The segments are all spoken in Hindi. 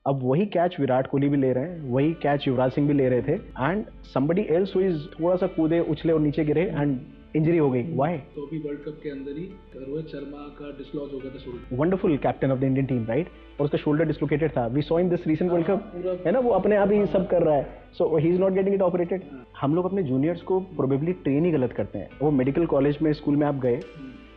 अब वही कैच विराट कोहली भी ले रहे हैं, वही कैच युवराज सिंह भी ले रहे थे, and somebody else who is थोड़ा सा कूदे उछले और नीचे गिरे एंड इंजरी हो गई. व्हाई? तो भी वर्ल्ड कप के अंदर ही रोहित शर्मा का डिसलॉज हो गया था shoulder. Wonderful captain of the Indian team, right? और उसका शोल्डर डिसलोकेटेड था. We saw in this recent world cup, है ना, वो अपने आप ही सब कर रहा है. So he is not getting it operated. हम लोग अपने जूनियर्स को प्रोबेबली ट्रेन ही गलत करते हैं. वो मेडिकल कॉलेज में, स्कूल में आप गए,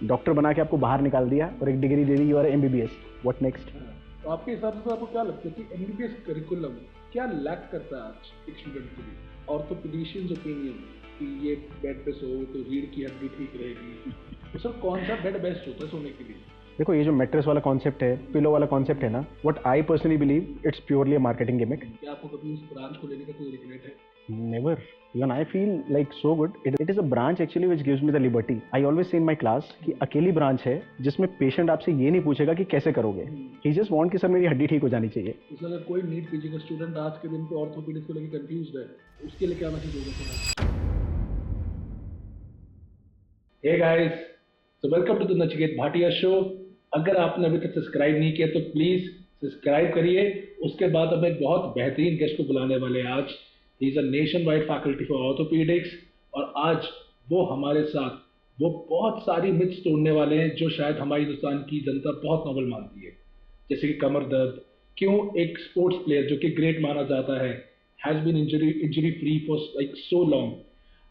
डॉक्टर बना के आपको बाहर निकाल दिया और एक डिग्री दे दी, you are MBBS. What next? तो आपके हिसाब से आपको क्या लगता है कि एमबीबीएस करिकुलम क्या लैक करता है आज एक स्टूडेंट के लिए? ऑर्थोपेडिशियंस ओपिनियन कि ये बेड पे सो तो रीढ़ की हड्डी ठीक रहेगी, तो सर कौन सा बेड बेस्ट होता है सोने के लिए? देखो, ये जो मैट्रेस वाला कॉन्सेप्ट है, पिलो वाला कॉन्सेप्ट है ना, what I personally believe it's purely a marketing gimmick. क्या आपको कभी उस ब्रांच को लेने का कोई रिग्रेट है? Never. Even I feel like so good. It is a branch actually which gives me the liberty. I always say in my class कि अकेली ब्रांच है जिसमें पेशेंट आपसे ये नहीं पूछेगा कि कैसे करोगे. He just want कि सर मेरी हड्डी ठीक हो जानी चाहिए. इसलिए अगर कोई नीट पीजी का स्टूडेंट आज के दिन पे ऑर्थोपेडिक्स को लेकर कंफ्यूज्ड है, उसके लिए क्या मैसेज होगा sir? Hey guys, so welcome to the Nachiket Bhatia show. अगर आपने अभी तक सब्सक्राइब नहीं किया तो प्लीज सब्सक्राइब करिए. उसके बाद हम एक बहुत बेहतरीन गेस्ट को बुलाने वाले हैं आज. He is a nation wide faculty for orthopaedics, और आज वो हमारे साथ वो बहुत सारी मिथ्स तोड़ने वाले हैं जो शायद हमारी हिंदुस्तान की जनता बहुत नॉर्मल मानती है. जैसे कि कमर दर्द, क्यों एक स्पोर्ट्स प्लेयर जो कि ग्रेट माना जाता है has been injury free for like so long.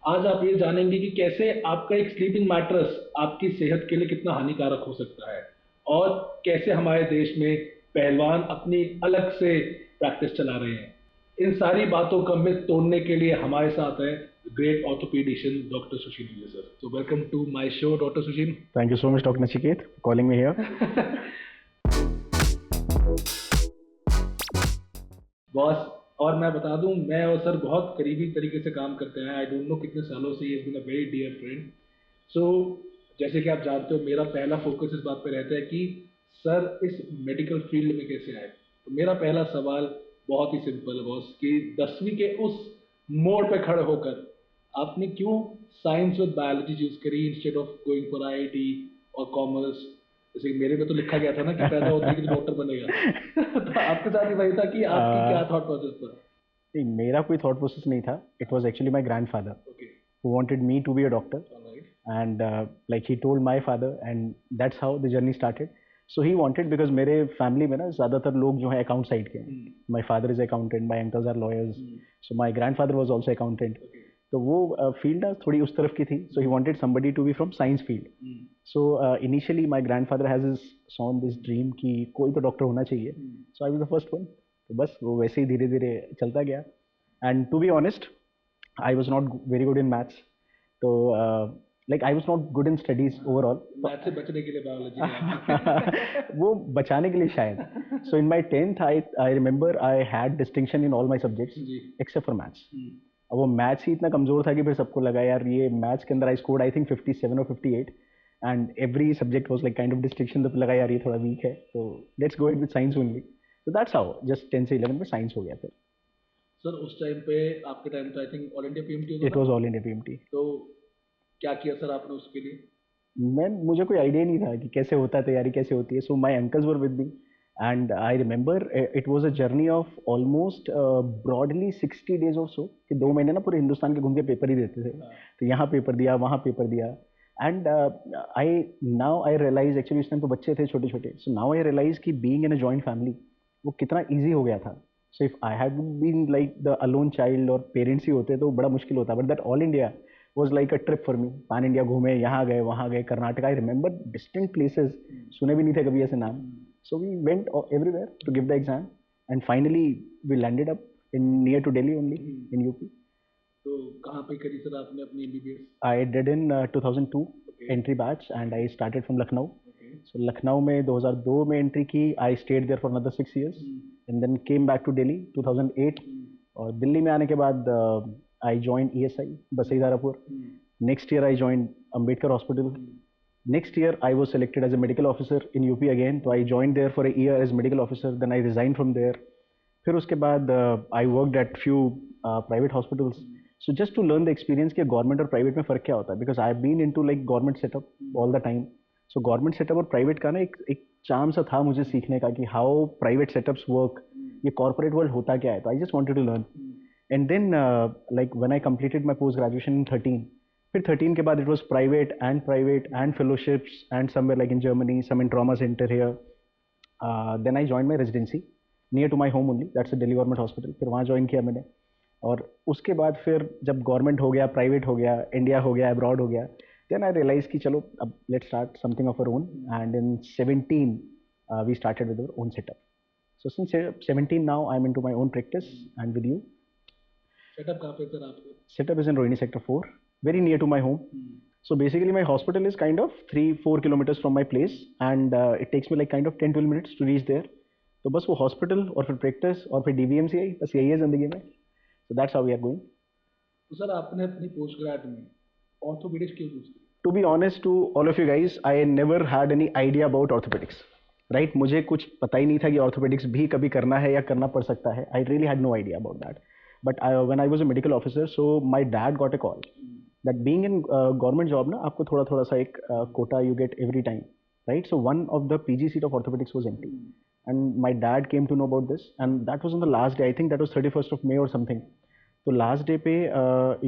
आज आप ये जानेंगे कि कैसे आपका एक स्लीपिंग मैट्रेस आपकी सेहत के लिए कितना हानिकारक हो सकता है, और कैसे हमारे देश में पहलवान अपनी अलग से प्रैक्टिस चला रहे हैं. इन सारी बातों का मिथ तोड़ने के लिए हमारे साथ है great orthopedician doctor Sushil Vijay sir. So welcome to my show doctor Sushil. Thank you so much, Dr. Nachiket, for calling me here. Boss, और मैं बता दूं, मैं और सर बहुत करीबी तरीके से काम करते हैं. आई डोंट नो कितने सालों से. He is been a very dear friend. So जैसे कि आप जानते हो, मेरा पहला फोकस इस बात पे रहता है कि सर इस मेडिकल फील्ड में कैसे आए. तो मेरा पहला सवाल बहुत ही सिंपल है बॉस, कि 10वीं के उस मोड़ पे खड़े होकर आपने क्यों साइंस विद बायोलॉजी चूज करी instead of going for IIT और कॉमर्स? जैसे मेरे में तो लिखा गया था ना कि पैदा होते ही कि डॉक्टर बनेगा. तो आपके साथ ही वही था कि आपकी क्या थॉट प्रोसेस था? नहीं, मेरा कोई थॉट प्रोसेस नहीं था. It was actually my grandfather okay, who wanted me to be a doctor, alright. and like he told my father, and that's how the journey started. So he wanted, because मेरे फैमिली में ना ज़्यादातर लोग जो हैं अकाउंट साइड के हैं. My father is accountant, my uncles are lawyers, so my grandfather was also accountant. तो वो फील्ड थोड़ी उस तरफ की थी. So he wanted somebody to be from science field. So initially my grandfather has his son this dream कि कोई तो डॉक्टर होना चाहिए. So I was the first one. तो बस वो वैसे ही धीरे धीरे चलता गया. And to be honest, I was not very good in maths. तो like I was not good in studies overall. Math से बचने के लिए बायोलॉजी. वो बचाने के लिए शायद. So in my 10th I remember I had distinction in all my subjects except for maths. अब वो मैथ्स ही इतना कमजोर था कि फिर सबको लगा यार ये मैथ्स के अंदर आई स्कोर्ड आई थिंक 57 और 58, and every subject was like kind of distinction. तो लगा यार ये थोड़ा वीक है, तो let's go it with science only. So that's how just 10 से 11 में साइंस हो गया. फिर सर उस टाइम पे, आपके टाइम तो I think all India PMT it was all India PMT. तो क्या किया सर आपने उसके लिए? मुझे कोई आइडिया नहीं था कि कैसे होता है, तैयारी कैसे होती है. So my uncles were with me, and I remember it was a journey of almost broadly 60 days और सो, कि 2 महीने ना पूरे हिंदुस्तान के घूम के पेपर ही देते थे. तो यहाँ पेपर दिया, वहाँ पेपर दिया. And I now I realize, actually उस टाइम तो बच्चे थे छोटे छोटे. सो नाउ आई रियलाइज कि being in a joint family वो कितना ईजी हो गया था. So if I had been like the alone child और पेरेंट्स ही होते तो बड़ा मुश्किल होता. But that all India was like a trip for me. Pan India घूमे, यहाँ गए, वहाँ गए, Karnataka. I remember distinct places, सुने भी नहीं थे कभी ऐसे नाम. So we went everywhere to give the exam, and finally we landed up in near to Delhi only in UP. तो कहाँ पे करी सर आपने अपनी MBBS? I did in 2002 entry batch, and I started from Lucknow. So Lucknow में 2002 में एंट्री की. I stayed there for another 6 years, and then came back to Delhi 2008. और दिल्ली में आने के बाद I joined ESI, Basai Darapur. Next year I joined Ambedkar Hospital. Next year I was selected as a medical officer in UP again. So I joined there for a year as medical officer. Then I resigned from there. फिर उसके बाद I worked at few private hospitals. So just to learn the experience कि government और private में फ़र्क क्या होता है, because I've been into like government setup all the time. So government setup और private का ना एक चार्म सा था मुझे सीखने का कि how private setups work, ये कॉर्पोरेट वर्ल्ड होता क्या है, तो I just wanted to learn. And then like when I completed my post graduation in 13, फिर 13 के बाद it was private and fellowships and somewhere like in Germany, some in trauma centre here. Then I join my residency near to my home only, that's a Delhi government hospital. फिर वहाँ ज्वाइन किया मैंने. और उसके बाद फिर जब गवर्नमेंट हो गया, प्राइवेट हो गया, इंडिया हो गया, अब्रॉड हो गया, देन आई रियलाइज कि चलो अब let's start something of our own. And in 17 we started with our own setup. So since 17 now I am into my own practice and with you. Setup कहाँ पे सर आपका? Setup is in Rohini Sector 4, very near to my home. So basically my hospital is kind of 3-4 kilometers from my place, and it takes me like kind of 10-12 minutes to reach there. तो बस वो हॉस्पिटल और फिर प्रैक्टिस और फिर DVMCI, बस यही है जिंदगी में. So that's how we are going. तो सर आपने अपनी पोस्ट ग्रेड में ऑर्थोपेडिक्स क्यों चूज किया? To be honest to all of you guys, I never had any idea about orthopedics. Right? मुझे कुछ पता ही नहीं था कि orthopedics भी कभी करना है या करना पड़ सकता है. I really had no idea about that. But when I was a medical officer, so my dad got a call that being in government job ना आपको थोड़ा थोड़ा सा एक quota you get every time, right? So one of the PG seat of orthopedics was empty, and my dad came to know about this, and that was on the last day. I think that was 31st of May or something. So last day पे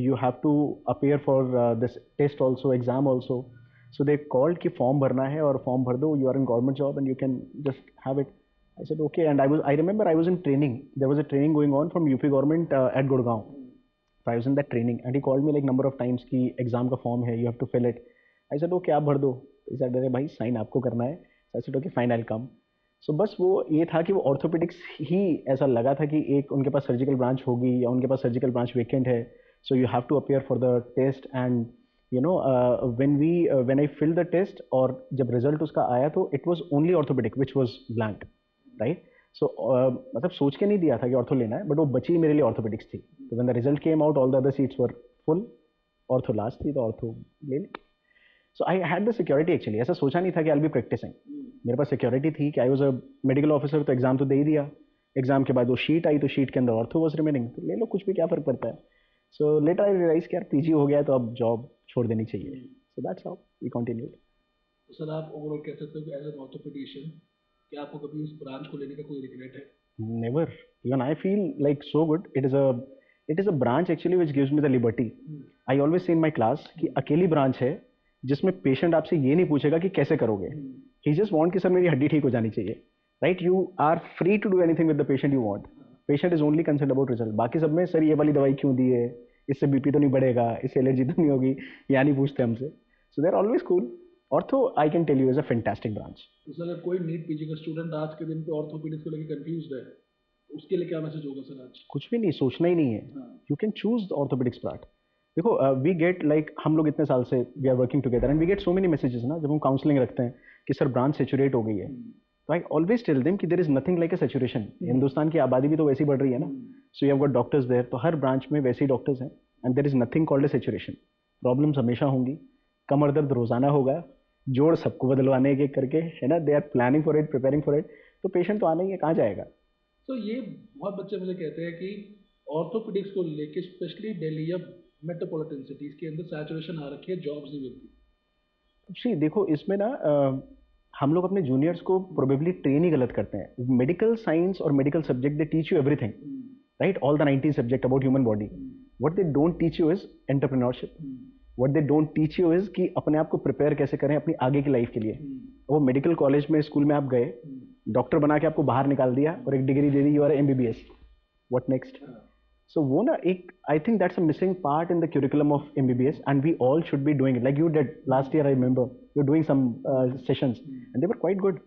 you have to appear for this test also, exam also. So they called कि form भरना है और form भर दो. You are in government job and you can just have it. I said okay, and I remember I was in training. There was a training going on from UP government at Gurgaon. So I was in that training, and he called me like number of times कि exam का form है, you have to fill it. I said okay, आप भर दो. He said अरे भाई sign आपको करना है. So I said okay fine, I'll come. So बस वो ये था कि वो orthopedics ही ऐसा लगा था कि एक उनके पास surgical branch होगी या उनके पास surgical branch vacant है. So you have to appear for the test, and you know when I filled the test और जब result उसका आया तो it was only orthopedic which was blank. Right. So मतलब सोच के नहीं दिया था कि ऑर्थो लेना है, बट वो बची मेरे लिए ऑर्थोपेडिक्स थी. तो when the result came out all the other seats were full, ortho last थी तो ऑर्थो ले ली. So I had the security actually. ऐसा सोचा नहीं था कि आई विल बी प्रैक्टिसिंग. मेरे पास सिक्योरिटी थी कि I was a medical officer, तो एग्जाम तो दे ही दिया. एग्जाम के बाद वो शीट आई तो शीट के अंदर ऑर्थो वाज रिमेनिंग, तो ले लो कुछ भी, क्या फर्क पड़ता है. सो लेटर आई रियलाइज कि यार पीजी हो गया तो अब जॉब छोड़ देनी चाहिए. So that's how we continued. तो सर आप ओवरऑल कह सकते हो कि एज एन ऑर्थोपेडिशियन क्या आपको कभी उस ब्रांच को लेने का कोई रिग्रेट है? Never. Even I feel like so good. It is a branch actually which gives me the liberty. I always say in my class कि अकेली ब्रांच है जिसमें पेशेंट आपसे ये नहीं पूछेगा कि कैसे करोगे. He just want कि सर मेरी हड्डी ठीक हो जानी चाहिए. Right? You are free to do anything with the patient you want. Patient is only concerned about result. बाकी सब में सर ये वाली दवाई क्यों दी है, इससे बीपी तो नहीं बढ़ेगा, इससे एलर्जी तो नहीं होगी, या नहीं पूछते हमसे. So they are always cool. Ortho, I can tell you, is a fantastic branch. तो सर अगर कोई नीट पीजी का स्टूडेंट आज के दिन पे ऑर्थोपेडिक्स को लेकर कंफ्यूज्ड है, उसके लिए क्या मैसेज होगा सर आज? कुछ भी नहीं, सोचना ही नहीं है. You can choose the orthopaedics part. देखो वी गेट लाइक, हम लोग इतने साल से we are working together and we get so many messages ना, जब हम काउंसलिंग रखते हैं कि सर ब्रांच सेचुरेट हो गई है, तो आई ऑलवेज टेल देम कि there is nothing like a saturation. Hindustan की आबादी भी तो वैसी बढ़ रही है ना. So you have got doctors there, तो हर ब्रांच में वैसे ही डॉक्टर्स हैं, and there is nothing called a saturation. Problems हमेशा होंगी, कमर दर्द रोजाना होगा, जोड़ सबको बदलवाने एक एक करके, है ना. They are planning for it, preparing for it. तो पेशेंट तो आना ही है, कहाँ जाएगा. तो ये बहुत बच्चे मुझे कहते हैं कि ऑर्थोपेडिक्स को लेके स्पेशली दिल्ली या मेट्रोपॉलिटन सिटीज के अंदर सैचुरेशन आ रखी है, जॉब्स नहीं मिलती. जी देखो, इसमें ना हम लोग अपने जूनियर्स को प्रोबेबली ट्रेन ही गलत करते हैं. मेडिकल साइंस और medical subject they teach you everything, right, all the 19 subject about human body. What they don't teach you is entrepreneurship. What they don't teach you is कि अपने आप को प्रिपेयर कैसे करें अपनी आगे की लाइफ के लिए. वो मेडिकल कॉलेज में, स्कूल में आप गए, डॉक्टर बना के आपको बाहर निकाल दिया और एक डिग्री दे दी, you are MBBS. What next? So वो ना एक, I think that's a missing part in the curriculum of MBBS, and we all should be doing it like you did last year. I remember you're doing some sessions and they were quite good.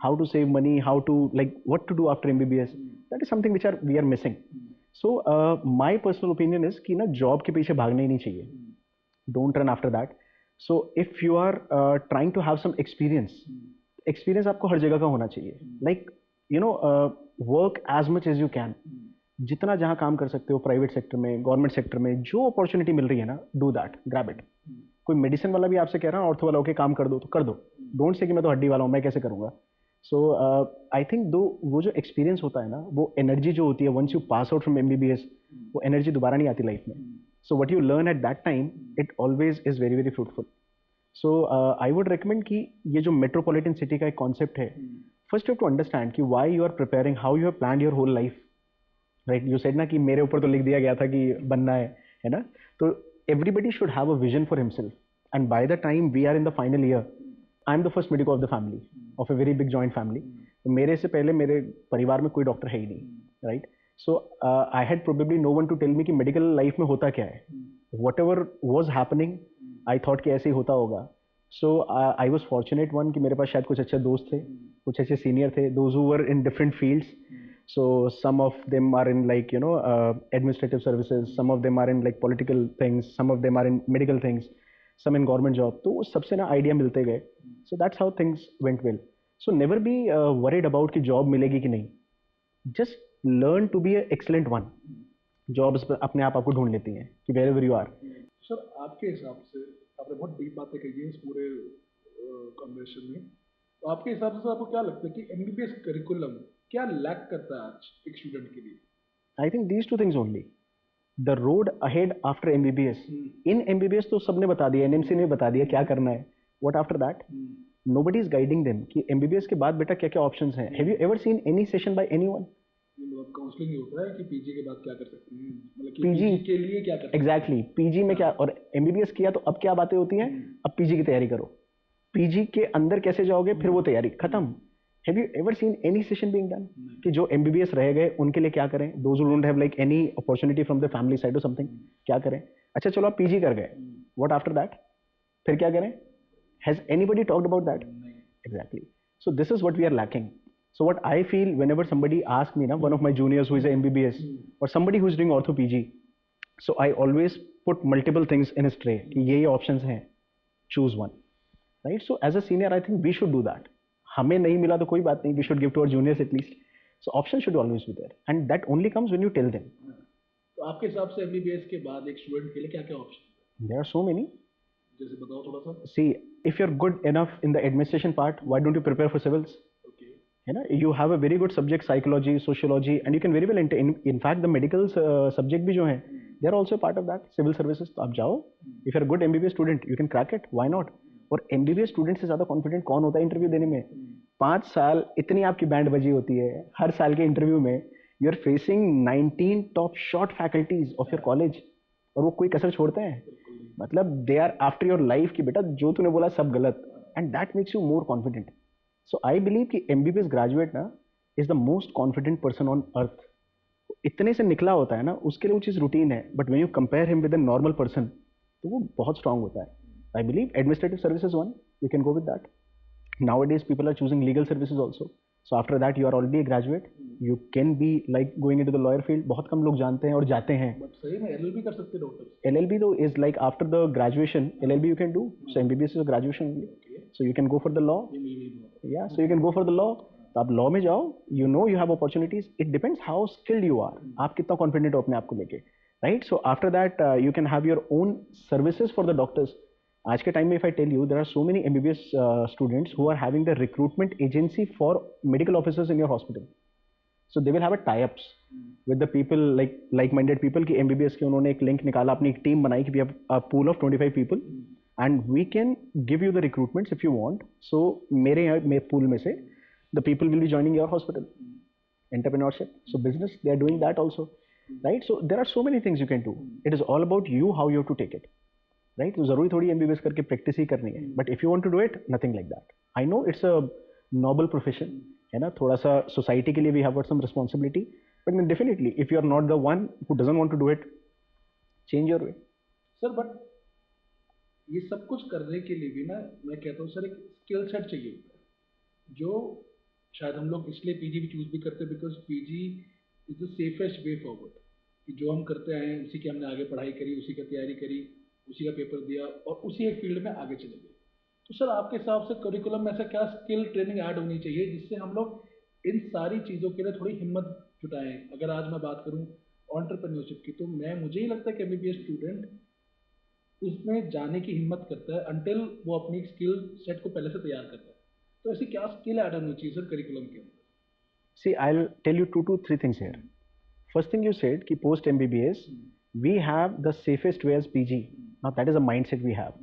How to save money, how to, like, what to do after MBBS. That is something which we are missing. So my personal opinion is कि ना जॉब के पीछे भागना ही नहीं चाहिए. Don't run after that. So if you are trying to have some experience आपको हर जगह का होना चाहिए. Like you know, work as much as you can. जितना जहाँ काम कर सकते हो, प्राइवेट सेक्टर में, गवर्नमेंट सेक्टर में, जो अपॉर्चुनिटी मिल रही है ना, डू दैट, ग्रैब इट. कोई मेडिसिन वाला भी आपसे कह रहा है ऑर्थो वाला होके काम कर दो, तो कर दो. डोंट से कि मैं तो हड्डी वाला हूँ, मैं कैसे करूँगा. सो आई थिंक दो वो जो एक्सपीरियंस होता है ना, वो एनर्जी जो होती है once you pass out from MBBS, वो एनर्जी दोबारा नहीं आती लाइफ में. So what you learn at that time, it always is very very fruitful. So I would recommend कि ये जो मेट्रोपॉलिटन सिटी का एक कॉन्सेप्ट है, first you have to understand कि why you are preparing, how you have planned your whole life, right? You said ना कि मेरे ऊपर तो लिख दिया गया था कि बनना है ना? तो everybody should have a vision for himself, and by the time we are in the final year, I am the first medico of the family, of a very big joint family. तो मेरे से पहले मेरे परिवार में कोई डॉक्टर है ही नहीं, right? So I had probably no one to tell me कि medical life में होता क्या है. Whatever was happening, I thought कि ऐसे ही होता होगा. So I was fortunate one कि मेरे पास शायद कुछ अच्छे दोस्त थे, कुछ अच्छे सीनियर थे, those who were in different fields. So some of them are in like administrative services, some of them are in like political things, some of them are in medical things, some in government job. तो उस सबसे ना आइडिया मिलते गए. So that's how things went well. So never be worried about कि जॉब मिलेगी कि नहीं. Just learn to be an excellent one. Jobs अपने आप आपको ढूंढ लेती हैं कि wherever you are. सर आपके हिसाब से आपने बहुत डीप बातें कही है इस पूरे कन्वर्सेशन में, तो आपके हिसाब से आपको क्या लगता है कि एमबीबीएस करिकुलम क्या लैक करता है आज एक स्टूडेंट के लिए? I think these two things only. The road ahead after MBBS. In MBBS तो सबने बता दिया, NMC ने बता दिया क्या करना है. What after that? Nobody is guiding them कि MBBS के बाद बेटा क्या क्या options हैं. Have you ever seen any session by anyone? मतलब काउंसलिंग होता है कि पीजी के बाद क्या कर सकते हैं, मतलब कि पीजी के लिए क्या कर सकते हैं. एग्जैक्टली पीजी में क्या, और एमबीबीएस किया तो अब क्या बातें होती हैं, अब पीजी की तैयारी करो. पीजी के अंदर कैसे जाओगे, फिर वो तैयारी खत्म. Have you ever seen any session being done कि जो एमबीबीएस रह गए उनके लिए क्या करें, those who don't have like any opportunity from the family side और समथिंग, क्या करें. अच्छा चलो आप पीजी कर गए, व्हाट आफ्टर दैट, फिर क्या करें. Has anybody talked about that? Exactly. So this is what we are lacking. So what I feel whenever somebody asks me, one of my juniors who is a MBBS or somebody who is doing ortho PG, so I always put multiple things in his tray कि ये options हैं, choose one, right? So as a senior, I think we should do that. हमें नहीं मिला तो कोई बात नहीं, we should give to our juniors at least. So options should always be there, and that only comes when you tell them. तो आपके हिसाब से MBBS के बाद एक स्टूडेंट के लिए क्या क्या option? There are so many. जैसे बताओ थोड़ा सा. See, if you're good enough in the administration part, why don't you prepare for civils? है ना, you have a very good subject psychology, sociology, and you can very well in fact the medical subject भी जो हैं they are also a part of that, civil services. तो आप जाओ, if you are a good MBBS student you can crack it, why not. और MBBS student से ज़्यादा confident कौन होता है इंटरव्यू देने में. 5 साल इतनी आपकी बैंड बजी होती है, हर साल के इंटरव्यू में you are facing 19 top short faculties of your college, और वो कोई कसर छोड़ते हैं, मतलब they are after your life कि बेटा जो तूने बोला सब गलत, and that makes you more confident. So I believe कि MBBS graduate ना is the most confident person on earth. इतने से निकला होता है ना, उसके लिए वो चीज़ रूटीन है, but when you compare him with a normal person, तो वो बहुत strong होता है. I believe administrative services one, you can go with that. Nowadays people are choosing legal services also. So after that you are already a graduate, you can be like going into the lawyer field. बहुत कम लोग जानते हैं और जाते हैं. But सही में LLB कर सकते हैं doctor. LLB though is like after the graduation, LLB you can do. So MBBS is a graduation only. So you can go for the law. Yeah, so you can go for the law. तो आप लॉ में जाओ, you know you have opportunities. It depends how skilled you are. आप कितना confident हो अपने आप को लेके, right? So after that you can have your own services for the doctors. आज के टाइम में if I tell you there are so many MBBS students who are having the recruitment agency for medical officers in your hospital. So they will have a tie-ups with the people like-minded people कि MBBS के उन्होंने एक लिंक निकाला, अपनी एक टीम बनाई कि we have a pool of 25 people and we can give you the recruitments if you want. So मेरे pool में से the people will be joining your hospital. Entrepreneurship, so business, they are doing that also, right? So there are so many things you can do. It is all about you how you have to take it, right? तो जरूरी थोड़ी MBBS करके practice ही करनी है, but if you want to do it, nothing like that. I know it's a noble profession, है ना, थोड़ा सा society के लिए we have got some responsibility, but then definitely if you are not the one who doesn't want to do it, change your way. Sir, but ये सब कुछ करने के लिए भी ना मैं कहता हूँ सर एक स्किल सेट चाहिए होता है, जो शायद हम लोग इसलिए पीजी भी चूज भी करते हैं because PG is the safest way forward, कि जो हम करते आए हैं उसी की हमने आगे पढ़ाई करी, उसी का तैयारी करी, उसी का पेपर दिया और उसी एक फील्ड में आगे चले गए. तो सर आपके हिसाब से करिकुलम में ऐसा क्या स्किल ट्रेनिंग ऐड होनी चाहिए जिससे हम लोग इन सारी चीज़ों के लिए थोड़ी हिम्मत जुटाएं? अगर आज मैं बात करूँ एंटरप्रेन्योरशिप की, तो मुझे ही लगता है कि MBBS स्टूडेंट उसमें जाने की हिम्मत करता है अनटिल वो अपनी स्किल सेट को पहले से तैयार करता है. तो ऐसी क्या स्किल ऐड होनी चाहिए सर करिकुलम के अंदर? See, I'll tell you two to three things here. First thing you said कि post MBBS we have the safest way as PG. Now that is a mindset we have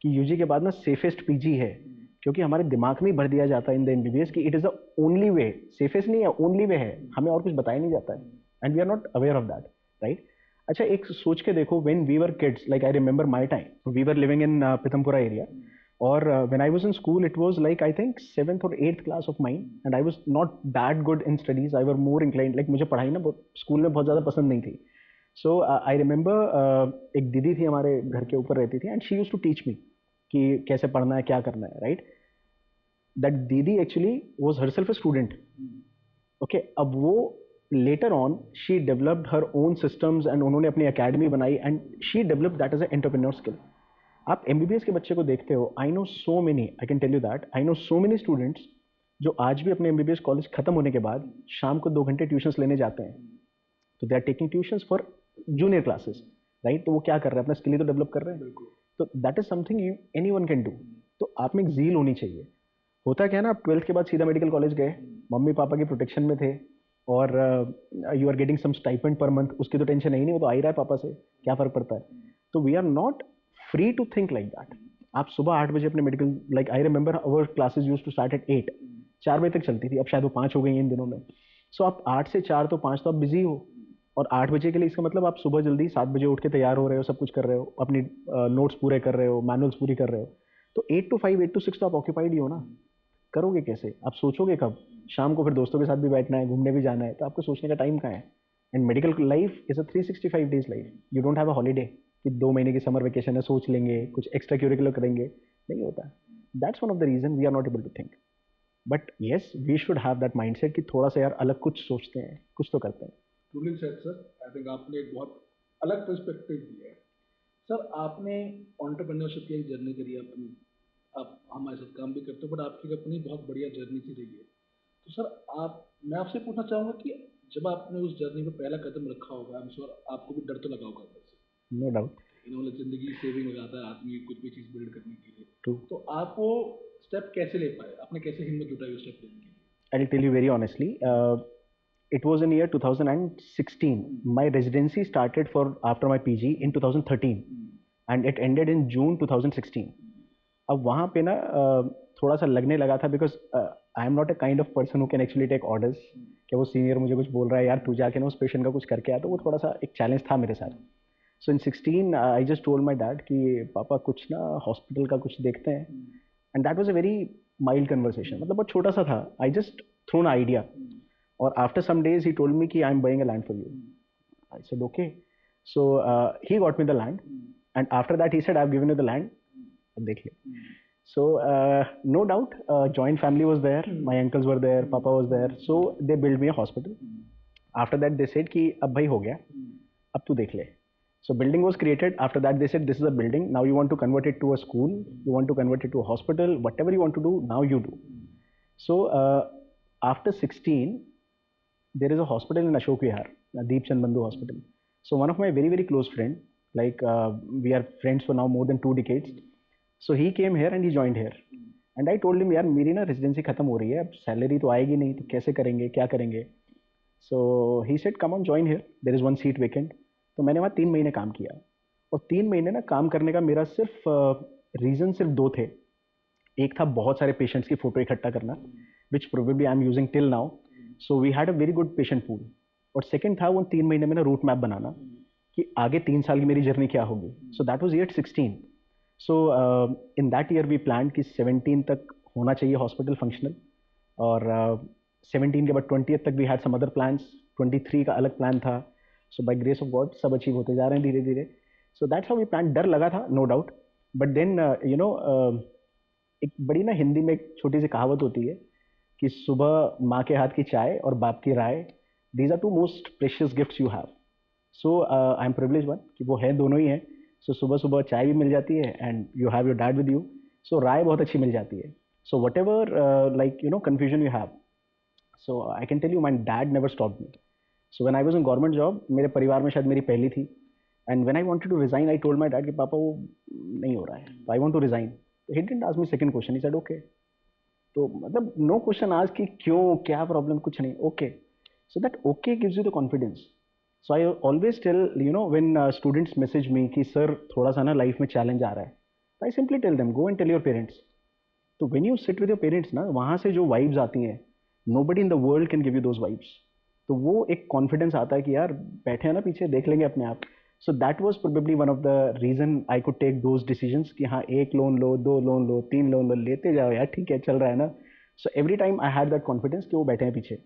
कि UG के बाद ना safest PG है, क्योंकि हमारे दिमाग में ही भर दिया जाता है इन द एमबीबीएस कि it is the only way, safest नहीं है, ओनली वे है, हमें और कुछ बताया नहीं जाता है, and we are not aware of that, right? अच्छा, एक सोच के देखो, when we were kids, like I remember my time, we were living in Pitampura area, और when I was in school it was like I think 7th और 8th class of mine, and I was not that good in studies, I were more inclined, like मुझे पढ़ाई ना स्कूल में बहुत ज़्यादा पसंद नहीं थी. सो आई रिमेंबर एक दीदी थी हमारे घर के ऊपर रहती थी, and she use to teach me कि कैसे पढ़ना है, क्या करना है, राइट? दैट दीदी actually was herself a student. Okay, अब वो later on she developed her own systems, and उन्होंने अपनी एकेडमी बनाई, and she developed that as a entrepreneur skill. आप एमबीबीएस के बच्चे को देखते हो, I know so many, I can tell you that, I know so many students जो आज भी अपने एमबीबीएस कॉलेज खत्म होने के बाद शाम को 2 घंटे ट्यूशंस लेने जाते हैं. तो they are taking tuitions for junior classes, right? तो वो क्या कर रहे हैं, अपना स्किल ही तो डेवलप कर रहे हैं. तो that is something any one can do. तो आप में एक जील होनी चाहिए. होता क्या है ना, आप 12th के बाद सीधा मेडिकल कॉलेज गए, मम्मी पापा की प्रोटेक्शन में थे, और you are getting some stipend per month, उसकी तो टेंशन है ही नहीं, वो तो आ ही रहा है पापा से, क्या फर्क पड़ता है? तो we are not free to think like that. आप सुबह 8 बजे अपने medical, like I remember our classes use to start at 8, 4 बजे तक चलती थी, अब शायद वो 5 हो गई हैं इन दिनों में. सो आप 8 से 4 तो 5 तो आप बिजी हो, और 8 बजे के लिए इसका मतलब आप सुबह जल्दी 7 बजे उठ के तैयार हो रहे हो, सब कुछ कर रहे हो, अपनी नोट्स पूरे कर रहे हो, मैनुअल्स पूरी कर रहे हो. तो 8 to 5, 8 to 6 तो आप ऑक्यूपाइड ही हो ना. करोगे कैसे? आप सोचोगे कब? शाम को फिर दोस्तों के साथ भी बैठना है, घूमने भी जाना है, तो आपको सोचने का टाइम कहाँ है? And medical life is a 365 days life. You don't have a holiday कि 2 महीने की समर वेकेशन है, सोच लेंगे, कुछ एक्स्ट्रा क्यूरिकुलर करेंगे, नहीं होता. That's one of the reason we are not able to think. But yes, we should have that mindset कि थोड़ा सा यार अलग कुछ सोचते हैं, कुछ तो करते हैं. Truly said sir, I think आपने एक बहुत अलग पर्सपेक्टिव दिया है. सर, आपने एंटरप्रेन्योरशिप की एक जर्नी करी है अपनी, आप हमारे साथ काम भी करते हो, बट आपकी अपनी बहुत बढ़िया जर्नी सी रही है. तो सर, मैं आपसे पूछना चाहूँगा कि जब आपने उस जर्नी में पहला कदम रखा होगा, आई एम श्योर आपको भी डर तो लगा होगा अंदर से. No doubt. मतलब जिंदगी सेविंग हो जाता है आदमी कुछ भी चीज़ बिल्ड करने के लिए. ट्रू. तो आप वो स्टेप कैसे ले पाए, आपने कैसे हिम्मत जुटाई उस स्टेप लेने के लिए? I'll tell you very honestly. It was in year 2016. My residency started for after my PG in 2013, and it ended in June 2016. अब वहाँ पे ना थोड़ा सा लगने लगा था, because I am not a kind of person who can actually take orders. कि वो सीनियर मुझे कुछ बोल रहा है, यार तू जाके ना उस पेशेंट का कुछ करके आया, तो वो थोड़ा सा एक चैलेंज था मेरे साथ. So in 16 I just told my dad कि पापा कुछ ना हॉस्पिटल का कुछ देखते हैं. And that was a very mild conversation, मतलब बहुत छोटा सा था. आई जस्ट थ्रोन आइडिया, और after some days he told me कि I am buying a land for you. I said okay. So he got me the land, and after that he said I have given you the land, देख ले. So no doubt, joint family was there. My uncles were there, Papa was there. So they built me a hospital. After that they said कि अब भाई हो गया, अब तू देख ले. So building was created. After that they said this is a building. Now you want to convert it to a school. You want to convert it to a hospital. Whatever you want to do, now you do. So after 16, there is a hospital in Ashok Vihar, Deep Chand Bandhu Hospital. So one of my very very close friend, like we are friends for now more than 2 decades. So he came here and he joined here. And I told him, यार मेरी ना रेजिडेंसी खत्म हो रही है, अब सैलरी तो आएगी नहीं, तो कैसे करेंगे, क्या करेंगे? So he said, come on, join here. There is one seat vacant. तो मैंने वहाँ 3 महीने काम किया. और 3 महीने ना काम करने का मेरा सिर्फ रीज़न सिर्फ 2 थे. एक था बहुत सारे पेशेंट्स की फ़ोटो इकट्ठा करना, which probably I am using till now. So we had a very good patient pool. और सेकेंड था वो 3 महीने में ना रूट मैप बनाना कि आगे 3 साल की मेरी जर्नी क्या होगी. So that was year 16. So in that year we plan कि 17 तक होना चाहिए हॉस्पिटल फंक्शनल, और 17 के बाद 20th तक we had some other plans. 23 का अलग प्लान था. So by grace of God सब अचीव होते जा रहे हैं धीरे धीरे. So that's how we plan. डर लगा था, no doubt. But then you know, एक बड़ी ना हिंदी में एक छोटी सी कहावत होती है कि सुबह माँ के हाथ की चाय और बाप की राय, these are 2 most precious gifts you have. So I am privilege one कि वो है, दोनों ही हैं. सो सुबह सुबह चाय भी मिल जाती है, and you have your dad with you. So राय बहुत अच्छी मिल जाती है. So whatever like you know confusion you have, so I can tell you my dad never stop me. So when I was in government job, मेरे परिवार में शायद मेरी पहली थी. And when I wanted to resign, I told my dad कि पापा वो नहीं हो रहा है, तो I want to resign. He didn't ask me second question, he said okay. तो मतलब नो क्वेश्चन आज कि क्यों, क्या प्रॉब्लम, कुछ नहीं, okay. So that okay gives you the confidence. So I always tell you know when students message me कि सर थोड़ा सा ना लाइफ में चैलेंज आ रहा है, I simply tell them, go and tell your parents. तो when you sit with your parents ना, वहाँ से जो वाइब्स आती हैं, nobody in the world can give you those vibes. तो वो एक कॉन्फिडेंस आता है कि यार बैठे हैं ना पीछे, देख लेंगे अपने आप. So that was probably one of the reason I could take those decisions कि हाँ, एक लोन लो, 2 लोन लो, 3 लोन लो, लेते जाओ यार, ठीक है, चल रहा है ना. So every time I had that confidence कि वो बैठे हैं पीछे,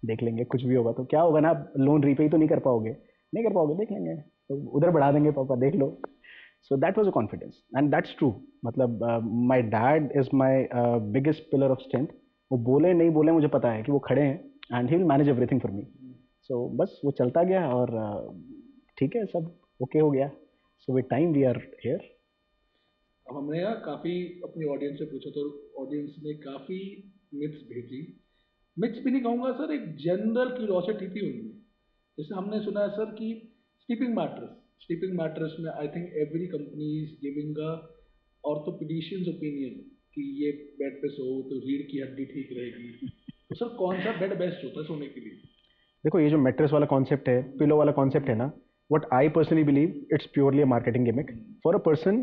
देख लेंगे, कुछ भी होगा तो क्या होगा ना, लोन रीपे तो नहीं कर पाओगे, नहीं कर पाओगे, देख लेंगे, तो उधर बढ़ा देंगे पापा, देख लो. So that was a confidence and that's true. मतलब my dad is my biggest pillar of strength. वो बोले नहीं बोले मुझे पता है कि वो खड़े हैं and he will manage everything for me. So बस वो चलता गया और ठीक है, सब ओके हो गया. So with time we are here. अब हमने यार काफ़ी अपनी ऑडियंस से पूछा, तो ऑडियंस ने काफ़ी मिथ्स भेजी. मिथ्स भी नहीं कहूँगा सर, एक जनरल क्यूरियोसिटी थी उनमें. जैसे हमने सुना है सर कि स्लीपिंग मैट्रेस में I think every company is giving a orthopaedicians opinion कि ये बेड पे सो तो रीढ़ की हड्डी ठीक रहेगी. तो सर कौन सा बेड बेस्ट होता है सोने के लिए? देखो, ये जो मैट्रेस वाला कॉन्सेप्ट है, पिलो वाला कॉन्सेप्ट है ना, what I personally believe, it's purely a marketing gimmick. For a person,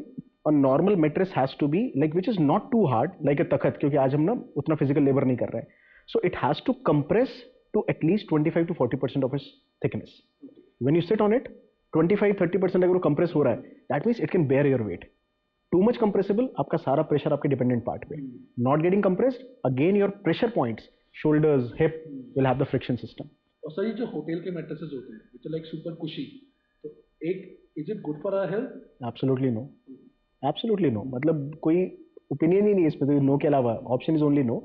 a normal mattress has to be like, which is not too hard, like a तखत, क्योंकि आज हम ना उतना physical labor नहीं कर रहे हैं. So it has to compress to at least 25 to 40% of its thickness. When you sit on it, 25-30% अगर वो compress हो रहा है, that means it can bear your weight. Too much compressible, आपका सारा pressure आपके dependent part पे. Not getting compressed, again your pressure points, shoulders, hip will have the friction system. और सर ये जो होटल के मैट्रेसेस होते हैं, विच लाइक सुपर कुशी, तो एक is it good for our health? Absolutely no, absolutely no. मतलब कोई ओपिनियन ही नहीं इसमें, तो नो के अलावा option is only no.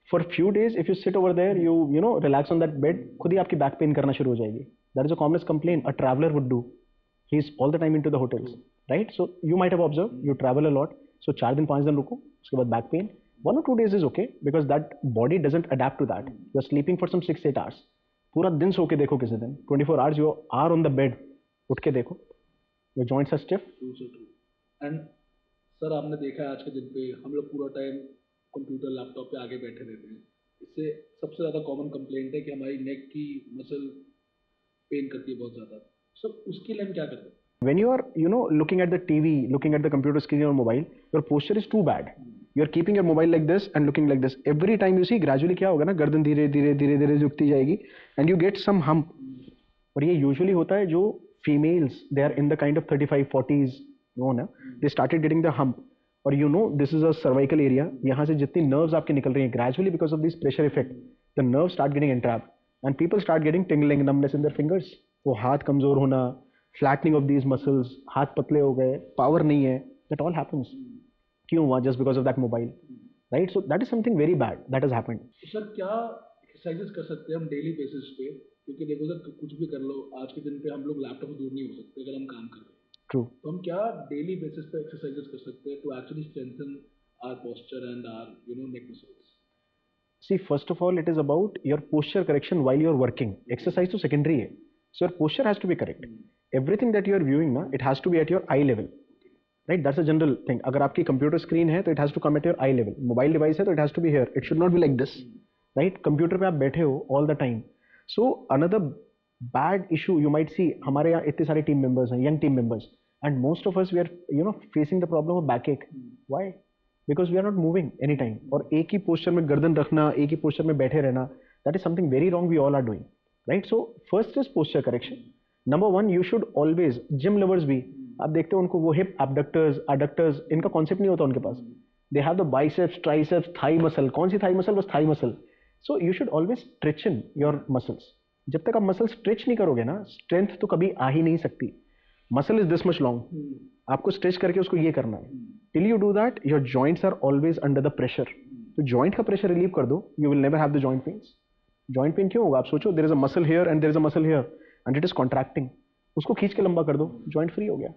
For few days if you sit over there, you know relax on that bed, खुद ही आपकी बैक पेन करना शुरू हो जाएगी. That is a common complaint a traveller would do. He is all the time into the hotels, right? So you might have observe, you travel a lot, so 4 दिन 5 दिन रुको, उसके बाद back pain. 1 or 2 days is okay because that body doesn't adapt to that. You are sleeping for some 6-8 hours. पूरा दिन सो के देखो किसी दिन, 24 hours you are on the bed, उठ के देखो, your joints are stiff. And sir आपने देखा है आज के दिन पे हम लोग पूरा टाइम कंप्यूटर लैपटॉप पे आगे बैठे रहते हैं. इससे सबसे ज़्यादा कॉमन कंप्लेंट है कि हमारी नेक की मसल पेन करती है बहुत ज़्यादा. सो उसके लिए हम क्या करते हैं? When you are, looking at the TV, looking at the computer screen or mobile, your posture is too bad. You are keeping your mobile like this and looking like this. Every time you see, gradually क्या होगा ना, गर्दन धीरे धीरे धीरे धीरे झुकती जाएगी and you get some hump. और ये usually होता है जो females, they are in the kind of 35-40s, ना, they started getting the hump. और this is a cervical area. यहाँ से जितनी nerves आपके निकल रही हैं, gradually because of this pressure effect, the nerves start getting entrapped and people start getting tingling, numbness in their fingers. वो हाथ कमजोर होना, flattening of these muscles, हाथ पतले हो गए, power नहीं है, that all happens. क्यों हुआ? Just because of that mobile, right? So that is something very bad that has happened. तो सर क्या एक्सरसाइजेस कर सकते हैं हम डेली बेसिस पे? क्योंकि देखो सर, कुछ भी कर लो, आज के दिन पे हम लोग लैपटॉप से दूर नहीं हो सकते अगर हम काम कर रहे हैं. True. तो हम क्या डेली बेसिस पे एक्सरसाइजेस कर सकते हैं to actually strengthen our posture and our neck muscles? See, first of all, it is about your posture correction while you are working. Exercise तो secondary है. So your posture has to be correct. Everything that you are viewing ना, it has to be at your eye level. Right? That's a general thing. अगर आपकी computer screen है तो it has to come at your eye level. Mobile device है तो it has to be here. It should not be like this. Right? Computer पे आप बैठे हो all the time. So another bad issue you might see, हमारे यहाँ इतने सारे team members हैं, young team members, and most of us we are facing the problem of backache. Why? Because we are not moving anytime. और एक ही posture में गर्दन रखना, एक ही posture में बैठे रहना, that is something very wrong we all are doing. Right? So first is posture correction. Number 1, you should always, gym lovers भी, आप देखते हो उनको वो हिप abductors, adductors, इनका कॉन्सेप्ट नहीं होता उनके पास. They have the biceps, triceps, thigh muscle. कौन सी thigh muscle? बस thigh muscle. So you should always stretchen your muscles. जब तक आप मसल स्ट्रेच नहीं करोगे ना, स्ट्रेंथ तो कभी आ ही नहीं सकती. Muscle is this much long, आपको स्ट्रेच करके उसको ये करना है. Till you do that, your joints are always under the pressure. तो जॉइंट का प्रेशर रिलीव कर दो, you will never have the joint pains. Joint pain क्यों होगा? आप सोचो, there is a muscle here and there is a muscle here and it is contracting. उसको खींच के लंबा कर दो, जॉइंट फ्री हो गया.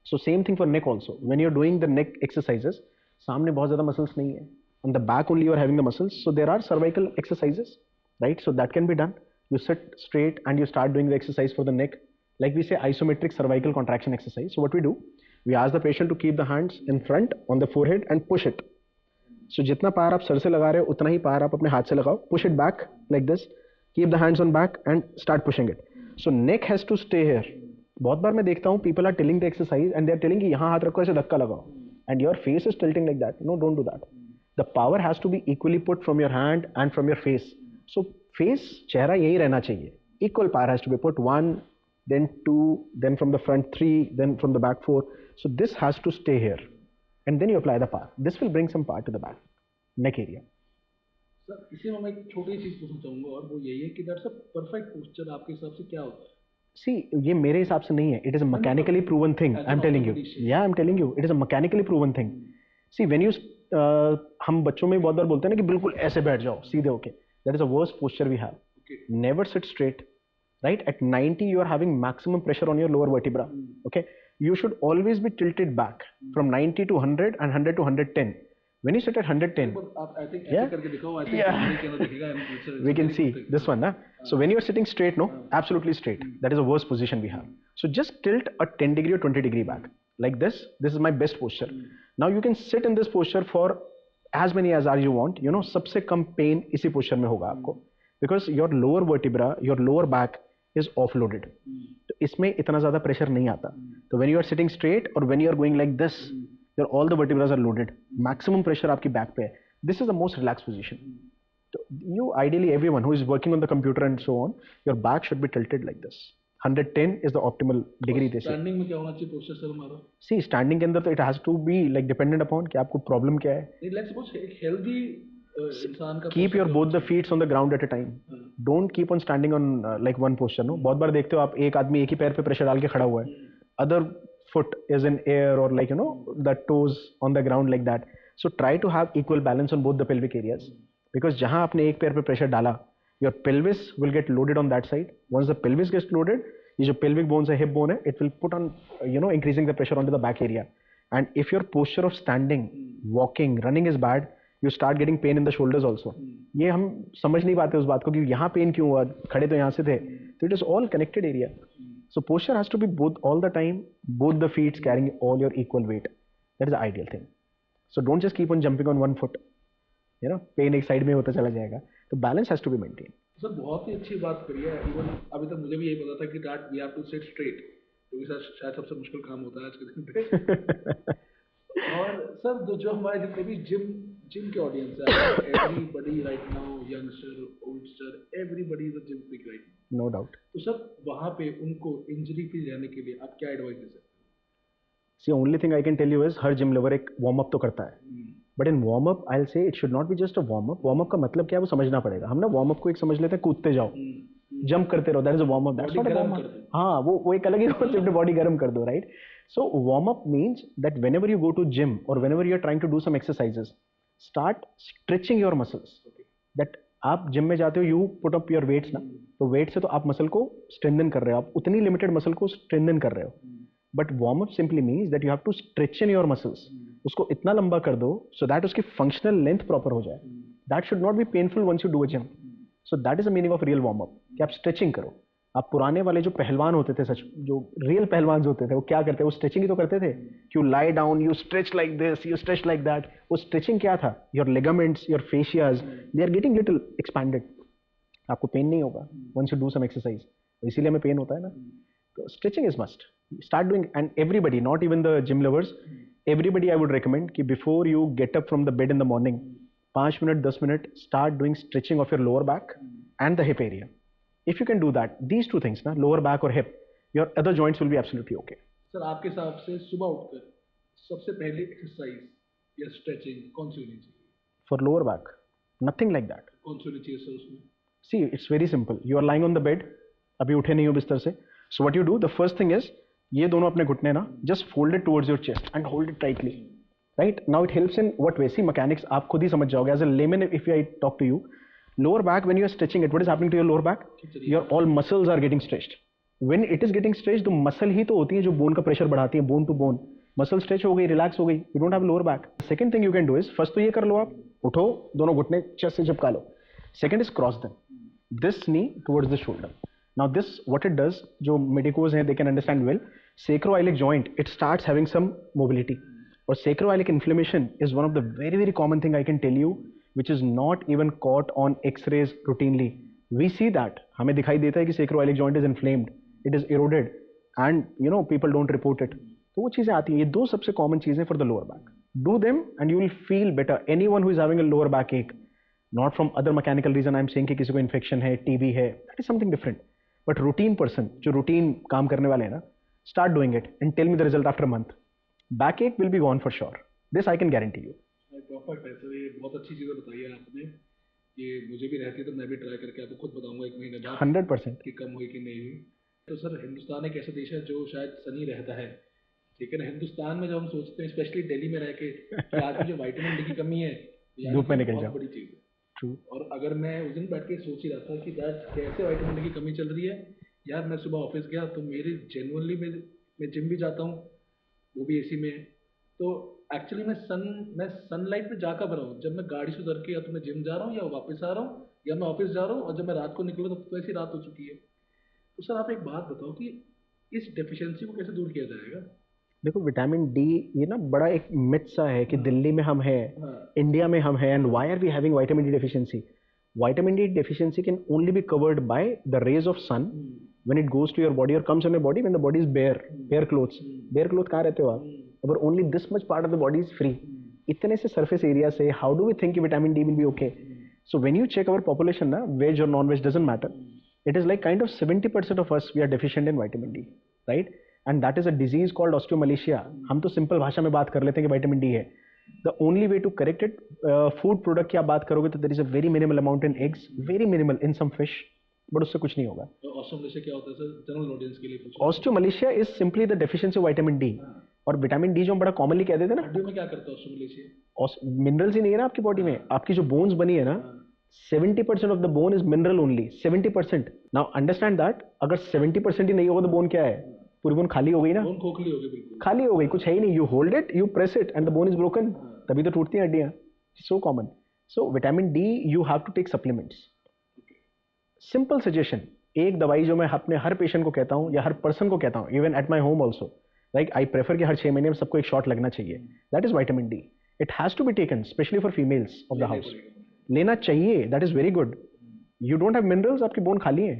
So same thing for neck also. When you are doing the neck exercises, सामने बहुत ज्यादा मसल्स नहीं है, on the back only you are having the muscles. So there are cervical exercises, right? So that can be done. You sit straight and you start doing the exercise for the neck, like we say isometric cervical contraction exercise. So what we do, we ask the patient to keep the hands in front on the forehead and push it. So जितना पार आप सर से लगा रहे हो उतना ही पार आप अपने हाथ से लगाओ. Push it back like this. Keep the hands on back and start pushing it. So neck has to stay here. बहुत बार मैं देखता हूँ people are telling the exercise and they are telling कि यहाँ हाथ रखो, ऐसे धक्का लगाओ. and your face is tilting like that. No, don't do that. The power has to be equally put from your hand and from your face. So face, चेहरा यही रहना चाहिए. Equal power has to be put, 1, then 2, then from the front 3, then from the back 4. So this has to stay here, and then you apply the power. This will bring some power to the back neck area. Sir इसी में मैं एक छोटी चीज पूछना चाहूंगा और वो यही है कि दैट्स अ परफेक्ट पोस्चर आपके हिसाब से क्या होता है? See, ये मेरे हिसाब से नहीं है. It is a mechanically proven thing. I'm telling you. Yeah, I'm telling you. It is a mechanically proven thing. See, when you हम बच्चों में बहुत बार बोलते हैं ना कि बिल्कुल ऐसे बैठ जाओ सीधे होके. That is the worst posture we have. Okay. Never sit straight. Right? At 90, you are having maximum pressure on your lower vertebra. Okay? You should always be tilted back from 90 to 100 and 100 to 110. When you sit at 110, I think Yeah. ऐसे करके दिखाओ. I think Yeah. हमारे channel दिखेगा. we can see this one. Na? So when you are sitting straight, no, absolutely straight. That is the worst position we have. So just tilt a 10 degree or 20 degree back. Like this. This is my best posture. Now you can sit in this posture for as many as hours you want. You know, सबसे कम pain इसी posture में होगा आपको. Because your lower vertebra, your lower back is offloaded. तो इसमें इतना ज़्यादा pressure नहीं आता. तो when you are sitting straight or when you are going like this, your all the vertebrae are loaded. Maximum pressure आपकी back पे है. This is the most relaxed position. So you ideally, everyone who is working on the computer and so on, your back should be tilted like this. 110 is the optimal degree. They say. Standing में क्या होना चाहिए पोस्चर सर हमारा? See, standing के अंदर तो it has to be like dependent upon कि आपको problem क्या है. नहीं, लेट्स सपोज एक हेल्दी इंसान का Keep your both the feet on the ground at a time. Don't keep on standing on like one posture. No, बहुत बार देखते हो आप एक आदमी एक ही पैर पे प्रेशर डाल के खड़ा हुआ है. Other foot is in air or like you know the toes on the ground like that. So try to have equal balance on both the pelvic areas. Because जहाँ आपने एक पैर पे प्रेशर डाला, your pelvis will get loaded on that side. Once the pelvis gets loaded, ये जो pelvic bones है, hip bone है, it will put on you know increasing the pressure onto the back area. And if your posture of standing, walking, running is bad, you start getting pain in the shoulders also. ये हम समझ नहीं पाते उस बात को कि यहाँ पेन क्यों हुआ, खड़े तो यहाँ से थे. So it is all connected area. So posture has to be both all the time, both the feet carrying all your equal weight. That is the ideal thing. So don't just keep on jumping on one foot. You know, pain एक side में होता चला जाएगा. तो balance has to be maintained. Sir बहुत ही अच्छी बात करी है. इवन अभी तक मुझे भी यही पता था कि that we have to sit straight, जो कि सर शायद सबसे मुश्किल काम होता है आज के दिन पे. और सर जो हमारे जितने भी जिम के ऑडियंस है, everybody right now, youngster, oldster, everybody is a gym freak right. No doubt. तो सर वहाँ पे उनको इंजरी फ्री रहने के लिए आप क्या एडवाइस दे सकते हैं? See, only thing I can tell you is हर जिम लेवर एक वार्म अप तो करता है. But in warm up I will say it should not be just a warm up. Warm up का मतलब क्या है वो समझना पड़ेगा. हम ना वार्म अप को एक समझ लेते हैं कूदते जाओ, जंप करते रहो, that is a warm up. That's not a warm up. हाँ, वो एक अलग ही कॉन्सेप्ट है, बॉडी गर्म कर दो, right. So warm up means that whenever you go to gym और whenever you are trying to do some exercises, start stretching your muscles. That आप जिम में जाते हो, you put up your weights ना, तो वेट से तो आप मसल को स्ट्रेंथन कर रहे हो, आप उतनी लिमिटेड मसल को स्ट्रेंथन कर रहे हो. But warm up simply means that you have to stretch in your muscles. उसको इतना लंबा कर दो सो दैट उसकी फंक्शनल लेंथ प्रॉपर हो जाए. That should not be painful once you do a gym. So that is the meaning of real warm up, कि आप स्ट्रेचिंग करो. आप पुराने वाले जो पहलवान होते थे, सच जो रियल पहलवान होते थे, वो क्या करते, वो स्ट्रेचिंग ही तो करते थे. You lie down, you stretch like this, you stretch like that. वो स्ट्रेचिंग क्या था? Your ligaments, your fascias, they are getting little expanded. आपको पेन नहीं होगा once you do some exercise. तो इसीलिए हमें पेन होता है ना. तो stretching is must. Start doing, and everybody, not even the gym lovers, everybody I would recommend कि before you get up from the bed in the morning, 5 minute 10 minute start doing stretching of your lower back and the hip area. If you can do that, these two things ना, lower back or hip, your other joints will be absolutely okay. Sir आपके हिसाब से सुबह उठकर सबसे पहली एक्सरसाइज या स्ट्रेचिंग कौन सी होनी चाहिए? For lower back, nothing like that. कौन सी होनी चाहिए सर उसमें? See, it's very simple. You are lying on the bed, अभी उठे नहीं हो बिस्तर से. So what you do, the first thing is, ये दोनों अपने घुटने ना just fold it towards your chest and hold it tightly. Right now it helps in what way. See mechanics आप खुद ही समझ जाओगे. As a layman if I talk to you, lower back when you are stretching it, what is happening to your lower back? Your all muscles are getting stretched. When it is getting stretched, तो मसल ही तो होती है जो बोन का प्रेशर बढ़ाती है, bone to bone. Muscle stretch हो गई, रिलैक्स हो गई, you don't have lower back. Second thing you can do is, first तो ये कर लो, आप उठो, दोनों घुटने चेस्ट से चिपका लो. Second is cross them, this knee towards the shoulder. Now this, what it does, जो medicos हैं, they can understand well, sacroiliac joint, it starts having some mobility. और sacroiliac inflammation is one of the very, very common thing I can tell you, which is not even caught on X-rays routinely. We see that, हमें दिखाई देता है कि sacroiliac joint is inflamed, it is eroded, and you know people don't report it. तो वो चीज़ें आती हैं. ये दो सबसे common चीज़ें for the lower back. Do them and you will feel better. Anyone who is having a lower backache, not from other mechanical reason, I'm saying कि किसी को infection है, TB है, that is something different. But routine person, जो routine काम करने वाले हैं ना, start doing it and tell me the result after a month. Backache will be gone for sure. This I can guarantee you. Perfect है सर, ये बहुत अच्छी चीज़ें बताई है आपने। ये मुझे भी रहती है तो मैं भी ट्राई करके आपको खुद बताऊंगा 1 महीने बाद 100%. कि कम हुई कि नहीं हुई। तो सर हिंदुस्तान एक ऐसा देश है जो शायद सनी रहता है, ठीक है ना। हिंदुस्तान में जब हम सोचते हैं स्पेशली दिल्ली में रह के कि आज मुझे विटामिन डी की कमी है, धूप में निकल बहुत जाओ। बड़ी चीज़ है। True. और अगर मैं उस दिन बैठ के सोच ही रहा था कि यार कैसे विटामिन डी की कमी चल रही है, यार मैं सुबह ऑफिस गया तो मेरी जेन्युइनली मैं जिम भी जाता हूँ, वो भी एसी में है। तो एक्चुअली मैं सनलाइट में जाकर भरा हूँ, जब मैं गाड़ी से उतर के या तो मैं जिम जा रहा हूँ या वापस आ रहा हूँ या मैं ऑफिस जा रहा हूँ, और जब मैं रात को निकला तो ऐसी रात हो चुकी है। तो सर आप एक बात बताओ कि इस डेफिशिएंसी को कैसे दूर किया जाएगा? देखो विटामिन डी ये ना बड़ा एक मिथ सा है कि दिल्ली में हम हैं, हाँ इंडिया में हम हैं, and why are we having vitamin D deficiency? Vitamin D deficiency can only be covered by the rays of sun when it goes to your body or comes on your body when the body is bare, bare clothes. Bare clothes कहाँ रहते हो आप? अगर only this much part of the body is free, इतने से surface area से how do we think कि vitamin D will be okay? So when you check our population ना, veg or non-veg doesn't matter. It is like kind of 70% of us we are deficient in vitamin D, right? And that is a disease called osteomalacia. हम तो simple भाषा में बात कर लेते हैं कि vitamin D है. The only way to correct it, food product की आप बात करोगे तो there is a very minimal amount in eggs, very minimal in some fish, but उससे कुछ नहीं होगा. तो ऑस्ट्रोमलेशिया क्या होता है सर, जनरल ऑडियंस के लिए पूछ? Osteomalacia is simply the deficiency of vitamin D. और विटामिन डी जो हम बड़ा कॉमनली कह देते हैं ना, हड्डियों में क्या करता है ऑस्ट्रोमलेशिया? मिनरल्स ही नहीं है ना आपकी बॉडी में, आपकी जो बोन्स बनी है ना, 70% of the bone is mineral only, 70%. Now understand that, अगर 70% ही नहीं होगा तो बोन क्या है? पूरी बोन खाली हो गई ना, बोन खोखली हो गई, बिल्कुल खाली हो गई, कुछ है ही नहीं. You hold it, you press it and the bone is broken, तभी तो टूटती हैं हड्डियां. So common. So vitamin D you have to take supplements. Simple suggestion, एक दवाई जो मैं अपने हर पेशेंट को कहता हूँ या हर पर्सन को कहता हूँ, even at my home also, like I prefer कि हर 6 महीने में सबको एक शॉट लगना चाहिए. That is vitamin D. It has to be taken specially for females of the house. लेना चाहिए, that is very good. You don't have minerals, आपकी बोन खाली है,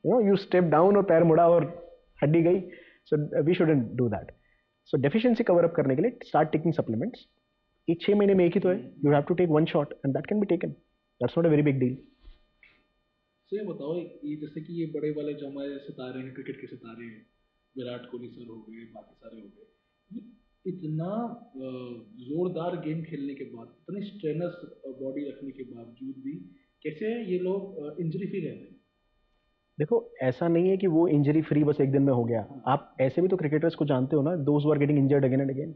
you know, you step down और पैर मुड़ा और हड्डी गई. So we shouldn't do that. So deficiency cover up करने के लिए स्टार्ट टेकिंग सप्लीमेंट्स. ये 6 महीने में एक ही तो है, you have to take one shot and that can be taken. That's not a very big deal. So ये बताओ, ये जैसे कि ये बड़े वाले जो हमारे सितारे हैं, क्रिकेट के सितारे हैं, विराट कोहली सर हो गए, बाकी सारे हो गए, ये इतना जोरदार गेम खेलने के बाद, इतनी स्ट्रेनस बॉडी रखने के बावजूद भी कैसे ये लोग इंजरी फ्री रह रहे हैं? देखो ऐसा नहीं है कि वो इंजरी फ्री बस एक दिन में हो गया. आप ऐसे भी तो क्रिकेटर्स को जानते हो ना, those who are getting injured again and again.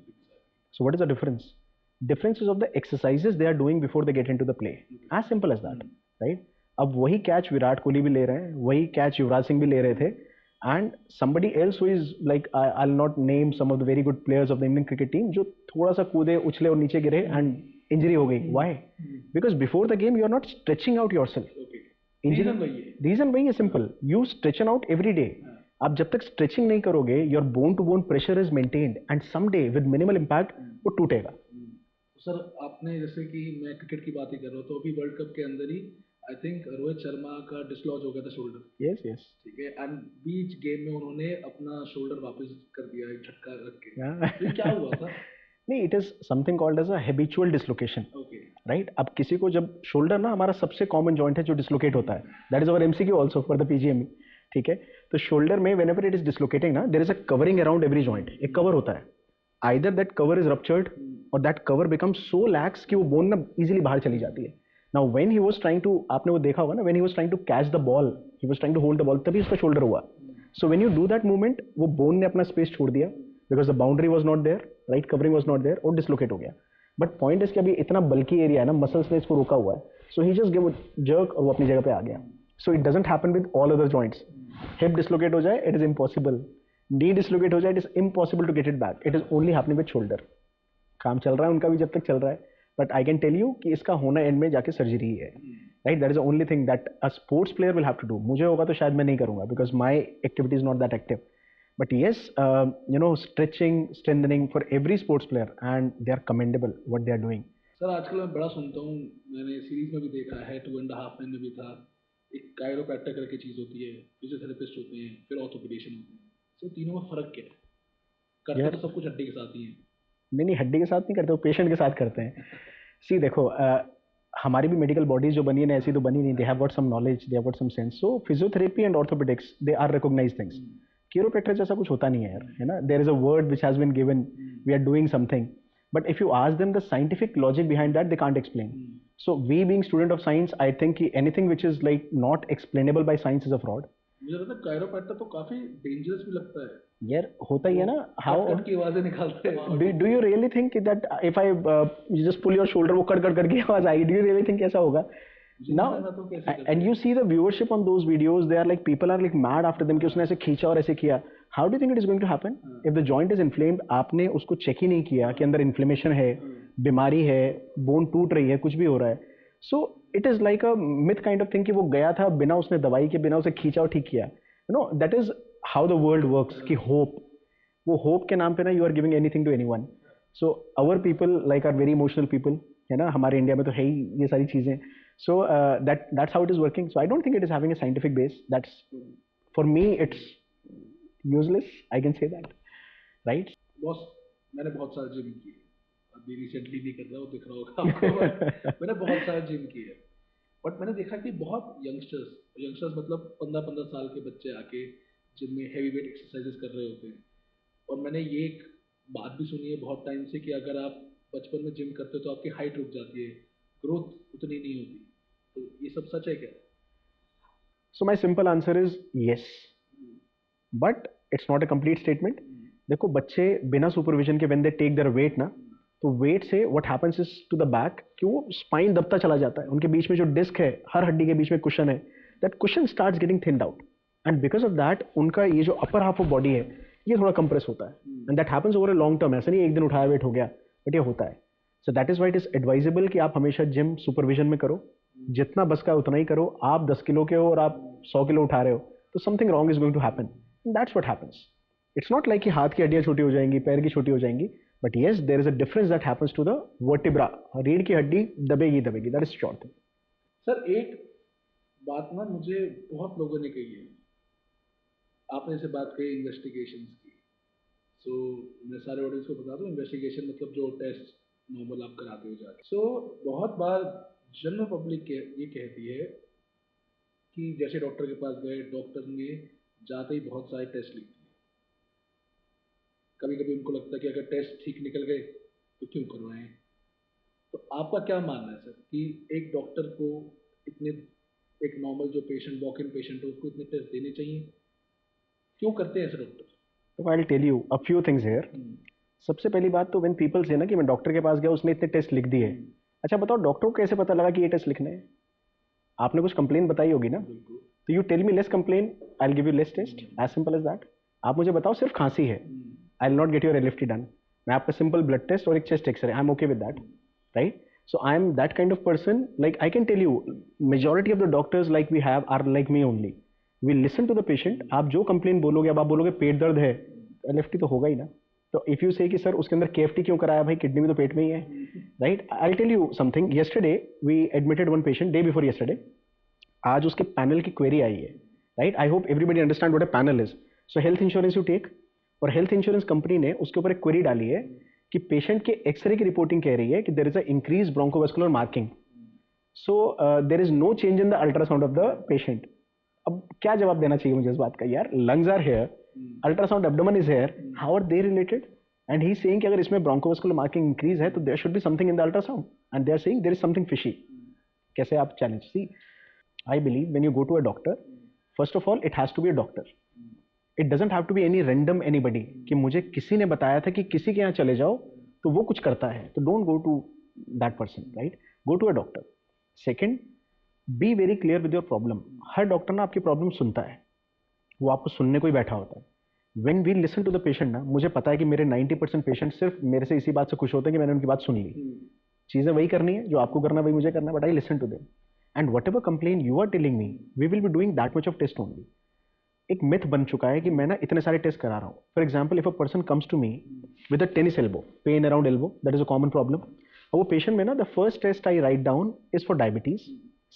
So what is the difference? Difference is of the exercises they are doing before they get into the play. As simple as that, right? अब वही कैच विराट कोहली भी ले रहे हैं, वही कैच युवराज सिंह भी ले रहे थे, and somebody else who is like I'll not name some of the very good players of the Indian cricket team जो थोड़ा सा कूदे, उछले और नीचे गिरे and इंजरी हो गई. Why? Because before the game you are not stretching out yourself. Reason वही है, simple. You stretching out every day. आप जब तक स्ट्रेचिंग नहीं करोगे, your bone to bone pressure is maintained and some day with minimal impact वो टूटेगा. सर आपने जैसे कि मैं क्रिकेट की बात ही कर रहा हूँ, तो अभी वर्ल्ड कप के अंदर ही आई थिंक रोहित शर्मा का डिसलॉज हो गया था शोल्डर. Yes yes. ठीक है, एंड बीच गेम में उन्होंने अपना शोल्डर वापस कर दिया एक झटका रख के. तो क्या हुआ था? नहीं, it is something called as a habitual dislocation. Okay, right. अब किसी को जब शोल्डर ना हमारा सबसे कॉमन जॉइंट है जो डिसलोकेट होता है, that is our MCQ also for the PGME. ठीक है, तो शोल्डर में व्हेनेवर इट इज डिसलोकेटिंग ना, there is a covering around every joint. एक कवर होता है, either that cover is ruptured और that cover becomes so lax कि वो बोन ना इजीली बाहर चली जाती है. Now when he was trying to, आपने वो देखा होगा ना, when he was trying to catch the ball, he was trying to hold the ball, तभी उसका शोल्डर हुआ. So when you do that movement, वो बोन ने अपना स्पेस छोड़ दिया because the boundary was not there, right, covering was not there, और डिसलोकेट हो गया. बट पॉइंट इज कि अभी इतना बल्की एरिया है ना, मसल्स ने इसको रोका हुआ है, so he just give a jerk और वो अपनी जगह पे आ गया. So it doesn't happen with all other joints. Hip dislocate हो जाए, it is impossible. Knee dislocate हो जाए, it is impossible to get it back. It is only happening with shoulder. काम चल रहा है उनका भी जब तक चल रहा है, but I can tell you कि इसका होना एंड में जाके सर्जरी है. Right, that is the only thing that a sports player will have to do. मुझे होगा तो शायद मैं नहीं करूंगा because my activity is not that active. But yes, stretching, strengthening for every sports player, and they are commendable what they are doing. Sir आजकल मैं बड़ा सुनता हूँ, मैंने सीरीज में भी देखा है, 2.5 Men में भी था, एक कायरोप्रैक्टर करके चीज़ होती है, फिजियोथेरेपिस्ट होते हैं, फिर ऑर्थोपेडिशियन होते हैं. सो तीनों में फ़र्क क्या है? करते तो सब कुछ हड्डी के साथ ही है. नहीं नहीं, हड्डी के साथ नहीं करते, वो पेशेंट के साथ करते हैं। सी देखो, हमारी भी मेडिकल बॉडीज जो बनी है ना, ऐसी तो बनी नहीं, they have got some knowledge, they have got some sense. So physiotherapy and orthopaedics they are recognised things. Chiropractor जैसा कुछ होता नहीं है यार, है ना। There is a word which has been given, we are doing something, but if you ask them the scientific logic behind that, they can't explain. So we being student of science, I think anything which is like not explainable by science is a fraud. मुझे लगता है कायरोप्रैक्टर तो काफी डेंजरस भी लगता है यार होता ही है ना, हाउ कट की आवाजें निकालते हैं। Do you really think that if I just pull your shoulder, वो कट कट करके आवाज आएगी? डू यू रियली थिंक ऐसा होगा? Now, and you see the viewership on those videos, they are like, people are like mad after them कि उसने ऐसे खींचा और ऐसे किया. How do you think it is going to happen? If the joint is inflamed, आपने उसको चेक ही नहीं किया कि अंदर इन्फ्लेमेशन है, बीमारी है, बोन टूट रही है, कुछ भी हो रहा है. So it is like a myth kind of thing कि वो गया था बिना उसने दवाई के, बिना उसे खींचा और ठीक किया. You know, that is how the world works कि hope, वो hope के नाम पे ना you are giving anything to anyone. So our people like are very emotional people, है ना, हमारे इंडिया में तो है ही ये सारी चीजें. So that's how it is working. So I don't think it is having a scientific base. That's, for me, it's useless. I can say that, right? Boss, मैंने बहुत सारा जिम किया है, अभी रिसेंटली नहीं कर रहा हूँ, दिख रहा होगा आपको. मैंने बहुत सारा जिम किया है, बट मैंने देखा कि बहुत यंगस्टर्स मतलब 15-15 साल के बच्चे आके जिम में हैवी वेट एक्सरसाइजेस कर रहे होते हैं. और मैंने ये एक बात भी सुनी है बहुत टाइम से कि अगर आप बचपन में जिम करते हो तो आपकी हाइट रुक जाती है, ग्रोथ उतनी नहीं होती. तो ये सब सच है क्या? So my simple answer is yes, but it's not a complete statement. देखो, बच्चे बिना सुपरविजन के when they take their weight ना, तो वेट से what happens is to the back कि वो स्पाइन दबता चला जाता है. उनके बीच में जो डिस्क है, हर हड्डी के बीच में कुशन है, that cushion starts getting thinned out, and because of that उनका ये जो upper half of body है ये थोड़ा compress होता है. And that happens over a long term. ऐसा नहीं एक दिन उठाया वेट हो गया, बट ये होता है. So that is why it is advisable कि आप हमेशा जिम सुपरविजन में करो, जितना बस का उतना ही करो. आप 10 किलो के हो और आप 100 किलो उठा रहे हो तो something wrong is going to happen. That's what happens. It's not like कि हाथ की हड्डियां छोटी हो जाएंगी, पैर की छोटी हो जाएंगी, but yes there is a difference that happens to the vertebra. रीढ़ की हड्डी दबेगी, that is sure thing. Sir, एक बात ना मुझे बहुत लोगों ने कही है, आपने से बात कही इन्वेस्टिगेशंस की. सो मैं सारे ऑडियंस को बता दूं, इन्वेस्टिगेशन मतलब जो टेस्ट नॉर्मल आप कराते हो जाके. सो बहुत बार जनरल पब्लिक ये कहती है कि जैसे डॉक्टर के पास गए, डॉक्टर ने जाते ही बहुत सारे टेस्ट लिख दिए. कभी कभी उनको लगता है कि अगर टेस्ट ठीक निकल गए तो क्यों करवाएं. तो आपका क्या मानना है सर कि एक डॉक्टर को इतने, एक नॉर्मल जो पेशेंट, वॉक इन पेशेंट है, उसको इतने टेस्ट देने चाहिए? क्यों करते हैं ऐसे डॉक्टर? तो I will tell you a few things here. सबसे पहली बात तो व्हेन पीपल से ना कि मैं डॉक्टर के पास गया, उसने इतने टेस्ट लिख दिए. अच्छा बताओ, डॉक्टर को कैसे पता लगा कि ये टेस्ट लिखने हैं? आपने कुछ कंप्लेन बताई होगी ना, तो you tell me less complain, I will give you less test, as simple as that. आप मुझे बताओ सिर्फ खांसी है, I will not get your LFT done. मैं आपका सिंपल ब्लड टेस्ट और एक chest x-ray, I am okay with that, right? So I am that kind of person. Like I can tell you, majority of the doctors like we have are like me only. We listen to the patient. आप जो कंप्लेन बोलोगे, अब आप बोलोगे पेट दर्द है, एलएफटी तो होगा ही ना. तो इफ यू से कि सर उसके अंदर केएफटी क्यों कराया, भाई किडनी भी तो पेट में ही है, right? I will tell you something. Yesterday we admitted one patient, day before yesterday. आज उसके पैनल की क्वेरी आई है, right? I hope everybody understand what a panel is. So health insurance you take, और हेल्थ इंश्योरेंस कंपनी ने उसके ऊपर एक क्वेरी डाली है कि पेशेंट के एक्सरे की रिपोर्टिंग कह रही है कि there is a increase bronchovascular marking. So there is no change in the ultrasound of the patient. अब क्या जवाब देना चाहिए मुझे इस बात का? यार lungs are here, ultrasound abdomen is here, how are they related? And he is saying कि अगर इसमें ब्रोंकोवास्कुलर मार्किंग इंक्रीज है तो there should be something in the ultrasound, and they are saying there is something fishy. कैसे आप challenge? See, I believe when you go to a doctor, first of all it has to be a doctor. It doesn't have to be any random anybody कि मुझे किसी ने बताया था कि किसी के यहाँ चले जाओ तो वो कुछ करता है, तो don't go to that person, right? Go to a doctor. Second, be very clear with your problem. हर डॉक्टर ना आपकी प्रॉब्लम सुनता है, वो आपको सुनने को ही बैठा होता है. When we listen to the patient ना, मुझे पता है कि मेरे 90% पेशेंट सिर्फ मेरे से इसी बात से खुश होते हैं कि मैंने उनकी बात सुन ली. चीजें वही करनी है जो आपको करना है, वही मुझे करना है, but I listen to them. And whatever complain you are telling me, we will be doing that much of test only. एक मिथ बन चुका है कि मैं ना इतने सारे टेस्ट करा रहा हूँ. For example, if a person comes to me with a tennis elbow, pain around elbow, that is a common problem. और वो पेशेंट में ना, the first test I write down is for diabetes,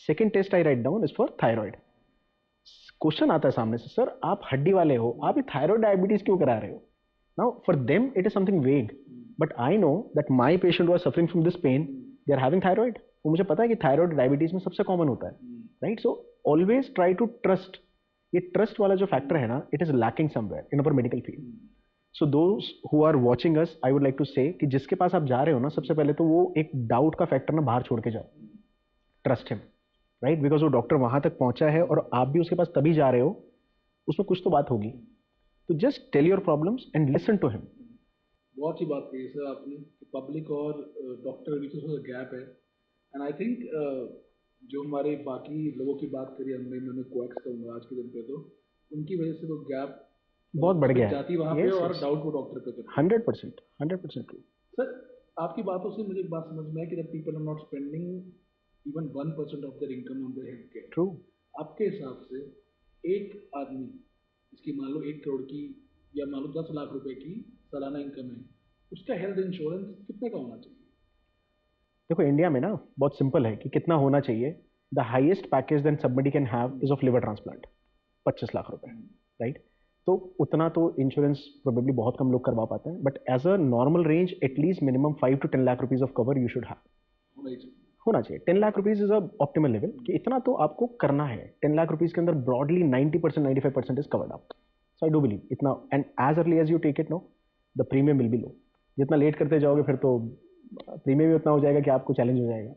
second test I write down is for thyroid. Question आता है सामने से, सर आप हड्डी वाले हो, आप ये थायराइड डायबिटीज क्यों करा रहे हो? Now for them it is something vague. But I know that my patient who are suffering from this pain they are having thyroid. वो मुझे पता है कि थायराइड डायबिटीज में सबसे कॉमन होता है, right. So always try to trust. ये ट्रस्ट वाला जो फैक्टर है ना, it is lacking somewhere in our medical field. So those who are watching us, I would like to say कि जिसके पास आप जा रहे हो ना, सबसे पहले तो वो एक डाउट का फैक्टर ना बाहर छोड़ के जाओ. ट्रस्ट हिम, राइट, बिकॉज वो डॉक्टर वहां तक पहुंचा है और आप भी उसके पास तभी जा रहे हो, उसमें कुछ तो बात होगी. तो just tell your problems and listen to him. बहुत ही बात कही सर आपने कि पब्लिक और डॉक्टर के बीच में गैप है. एंड आई थिंक जो हमारे बाकी लोगों की बात करी हमने, मैं कोएक्स कहूँगा आज के दिन पे, तो उनकी वजह से वो गैप बहुत बढ़ गया है जाती वहाँ पे और डाउट वो डॉक्टर पे करते. 100%, 100% ट्रू. सर आपकी बातों से मुझे एक बात समझ में है कि that people are not spending even 1% of their income on their health care. True. आपके हिसाब से एक आदमी इसकी मान लो 1 करोड़ की या मान लो 10 लाख रुपए की सालाना इनकम है, उसका हेल्थ इंश्योरेंस कितने का होना चाहिए? देखो इंडिया में ना बहुत सिंपल है कि कितना होना चाहिए. The highest package then somebody can have is of liver transplant, 25 lakh रुपए, राइट. तो उतना तो इंश्योरेंस प्रोबेबली बहुत कम लोग करवा पाते हैं, but as a normal range at least minimum 5 to 10 lakh rupees of cover you should have. होना चाहिए. 10 lakh rupees is a optimal level कि इतना तो आपको करना है. 10 लाख रुपीज के अंदर broadly 90%, 95% is covered up. So I do believe इतना. And as early as you take it no, the premium will be low. जितना लेट करते जाओगे फिर तो प्रीमियम भी उतना हो जाएगा कि आपको चैलेंज हो जाएगा.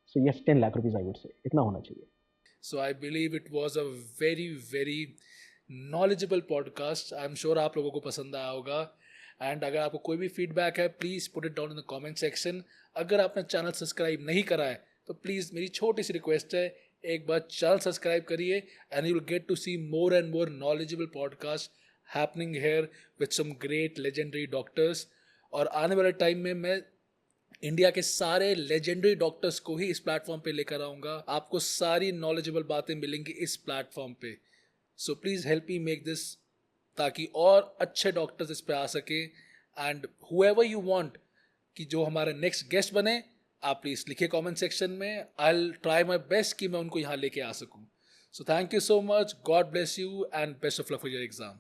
So yes, 10 lakh rupees I would say इतना होना चाहिए. So I believe it was a very, very knowledgeable podcast. I'm sure आप लोगों को पसंद आया होगा. एंड अगर आपको कोई भी फीडबैक है, please put it down in the comment section. अगर आपने चैनल सब्सक्राइब नहीं करा है तो प्लीज़ मेरी छोटी सी रिक्वेस्ट है, एक बार चैनल सब्सक्राइब करिए and you will get to see more and more knowledgeable podcast happening here with some great legendary doctors. और आने वाले टाइम में मैं इंडिया के सारे लेजेंडरी डॉक्टर्स को ही इस प्लेटफॉर्म पे लेकर आऊँगा. आपको सारी नॉलेजेबल बातें मिलेंगी इस प्लेटफॉर्म पे. So please help me make this, ताकि और अच्छे डॉक्टर्स इस पे आ सके. एंड हुएवर यू वांट कि जो हमारा नेक्स्ट गेस्ट बने, आप प्लीज़ लिखिए कमेंट सेक्शन में. I will try my best कि मैं उनको यहाँ लेके आ सकूँ. So thank you so much. God bless you and best of luck for your exam.